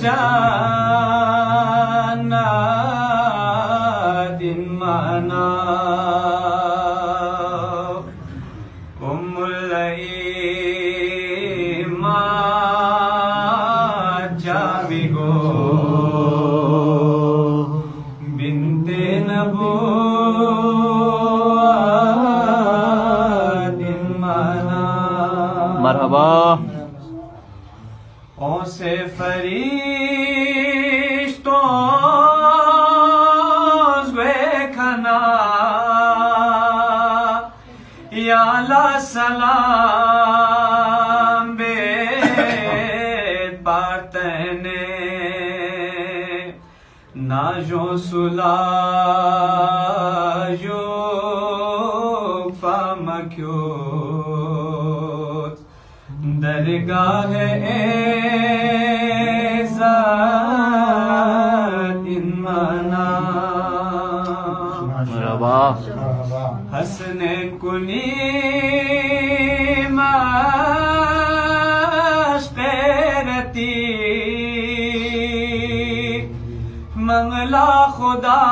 جانا دن مانا جاوی گو بنت نبوت مانا مرحبا او سے فرشتوں کھنا یا اللہ سلام بے پارتنے ناجو سلاجو فامکیوت درگاہ عزت منا مرحبا حسن کنی مشق رتی منگلا خدا